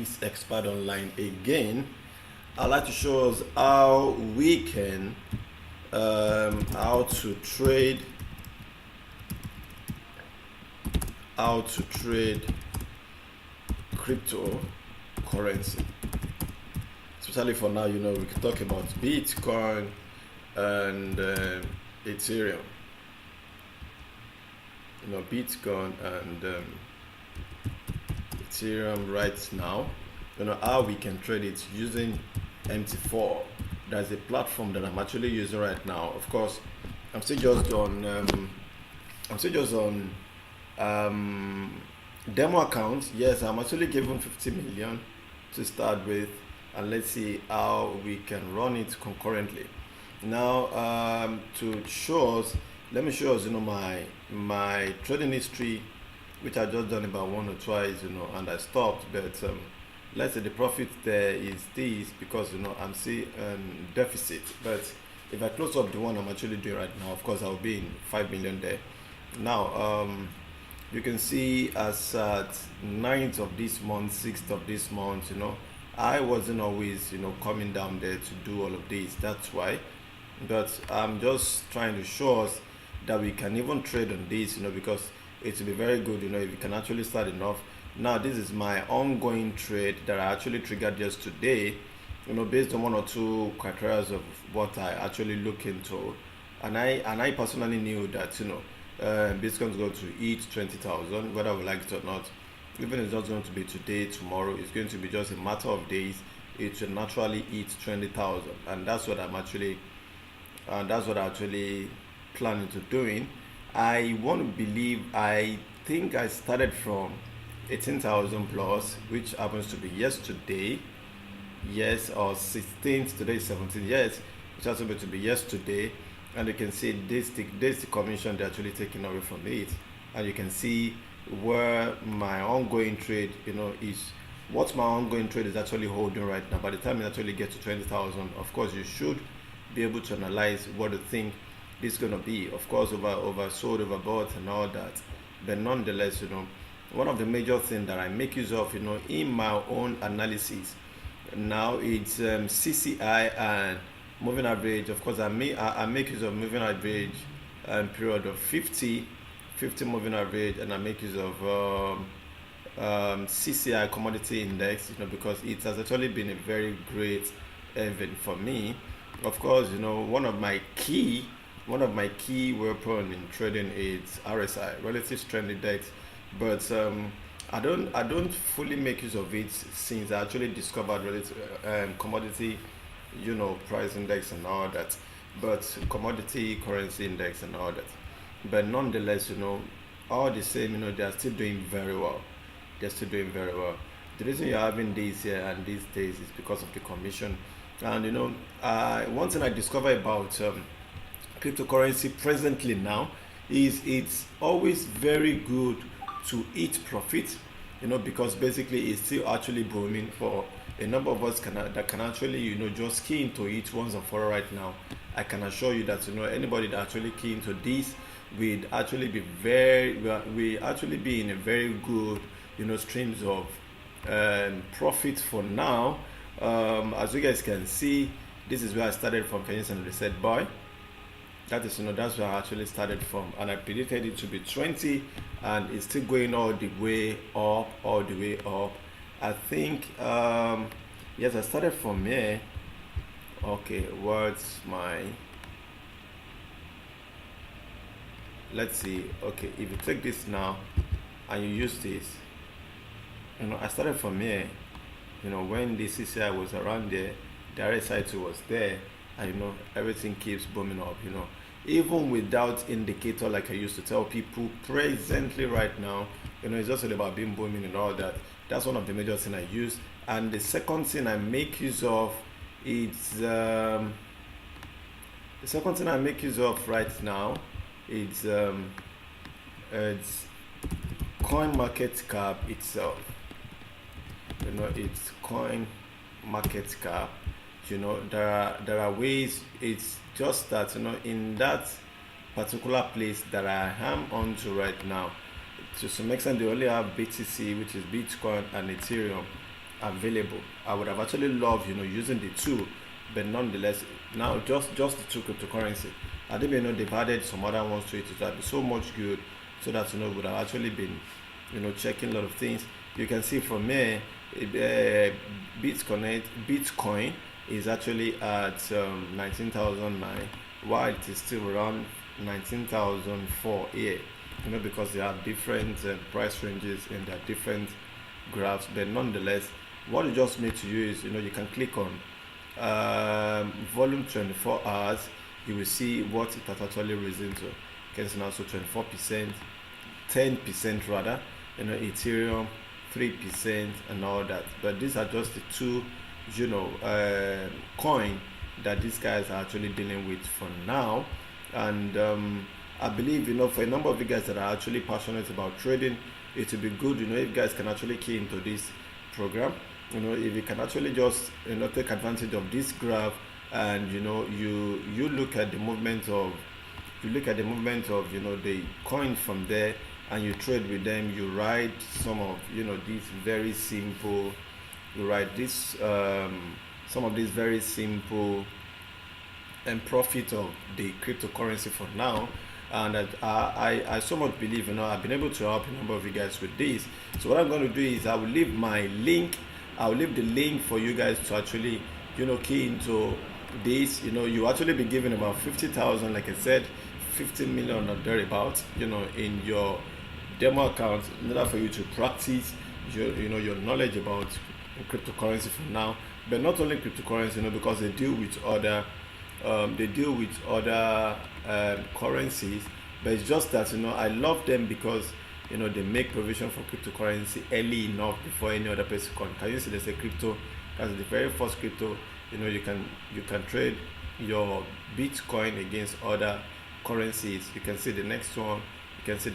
Biz Expert Online again. I'd like to show us how we can how to trade cryptocurrency. Especially for now, we can talk about Bitcoin and Ethereum. Bitcoin and Ethereum right now. How we can trade it using MT4. That's a platform that I'm actually using right now. Of course, I'm still just on demo account. Yes, I'm actually given 50 million to start with, and let's see how we can run it concurrently. Now, to show us, let me show us, my trading history, which I just done about one or twice, and I stopped. But let's say the profit there is this because I'm still deficit. But if I close up the one I'm actually doing right now, of course I'll be in 5 million there. Now, you can see as at 9th of this month, 6th of this month, I wasn't always coming down there to do all of this. That's why. But I'm just trying to show us that we can even trade on this, because it will be very good, if you can actually start enough. Now, this is my ongoing trade that I actually triggered just today, based on one or two criteria of what I actually look into. And I personally knew that, Bitcoin is going to hit 20,000, whether we like it or not. Even if it's not going to be today, tomorrow, it's going to be just a matter of days. It should naturally hit 20,000, and that's what I'm actually planning to doing. I want to believe, I think I started from 18,000 plus, which happens to be yesterday. Yes, or 16th, today is 17th. Yes, which happens to be yesterday. And you can see this the commission they're actually taking away from it. And you can see where my ongoing trade, is what my ongoing trade is actually holding right now. By the time it actually gets to 20,000, of course, you should be able to analyze what you think this is going to be. Of course, oversold, overbought, and all that. But nonetheless, one of the major things that I make use of, in my own analysis, now it's CCI and moving average. Of course, I make use of moving average and period of 50 moving average, and I make use of CCI commodity index, because it has actually been a very great event for me. Of course, one of my key weapon in trading is RSI, relative strength index, but I don't fully make use of it since I actually discovered relative commodity, price index and all that, but commodity currency index and all that. But nonetheless, all the same, they are still doing very well. They're still doing very well. The reason you're having these here and these days is because of the commission. And one thing I discovered about cryptocurrency presently now is it's always very good to eat profit, because basically it's still actually booming for a number of us that can actually just key into it once and for all right now. I can assure you that anybody that actually key into this will actually be in a very good streams of profit for now. As you guys can see, this is where I started from, and reset buy. That is, that's where I actually started from, and I predicted it to be 20, and it's still going all the way up. I think, yes, I started from here. Okay, what's my? Let's see. Okay, if you take this now, and you use this, I started from here. When the CCI was around there, the RSI too was there, and everything keeps booming up. Even without indicator, like I used to tell people, presently right now, it's just all about being booming and all that. That's one of the major things I use. And the second thing I make use of is right now. It's coin market cap itself. It's coin market cap. There are ways. It's just that in that particular place that I am onto right now, to some extent they only have BTC, which is Bitcoin, and Ethereum. available. I would have actually loved, using the two, but nonetheless, now just the two cryptocurrency. I didn't even know they've added some other ones to it. It would be so much good, so that would have actually been, checking a lot of things. You can see from here, Bitcoin is actually at 19,009, while it is still around 19,004 here. Because they have different price ranges and there are different graphs, but nonetheless, what you just need to use, you can click on volume 24 hours. You will see what it has actually risen to. You can see now, so 24%, 10% rather, Ethereum 3% and all that. But these are just the two, coin that these guys are actually dealing with for now. And I believe, for a number of you guys that are actually passionate about trading, it would be good, if you guys can actually key into this program. If you can actually just, take advantage of this graph, and you look at the movement of, the coin from there, and you trade with them. You write some of, these very simple, some of these very simple and profit of the cryptocurrency for now. And I so much believe, I've been able to help a number of you guys with this. So what I'm going to do is I will leave my link. I'll leave the link for you guys to actually, key into this. You actually be given about 50,000, like I said, 15 million or thereabouts, in your demo account, in order for you to practice your knowledge about cryptocurrency for now. But not only cryptocurrency, because they deal with other currencies. But it's just that, I love them because, they make provision for cryptocurrency early enough before any other person can you see there's a crypto, that's the very first crypto. You can trade your Bitcoin against other currencies. You can see the next one, which is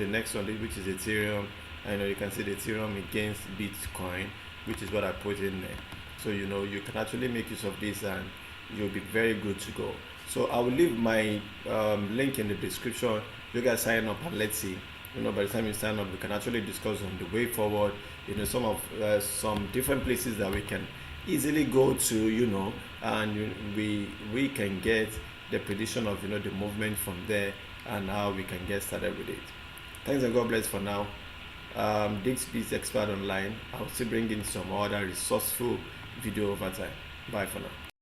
Ethereum. You can see the Ethereum against Bitcoin, which is what I put in there. So you can actually make use of this, and you'll be very good to go. So I will leave my link in the description. You guys sign up, and let's see. By the time you sign up, we can actually discuss on the way forward. Some different places that we can easily go to. And we can get the prediction of the movement from there, and how we can get started with it. Thanks, and God bless for now. Diggsby's Expert Online. I'll still bring in some other resourceful video over time. Bye for now.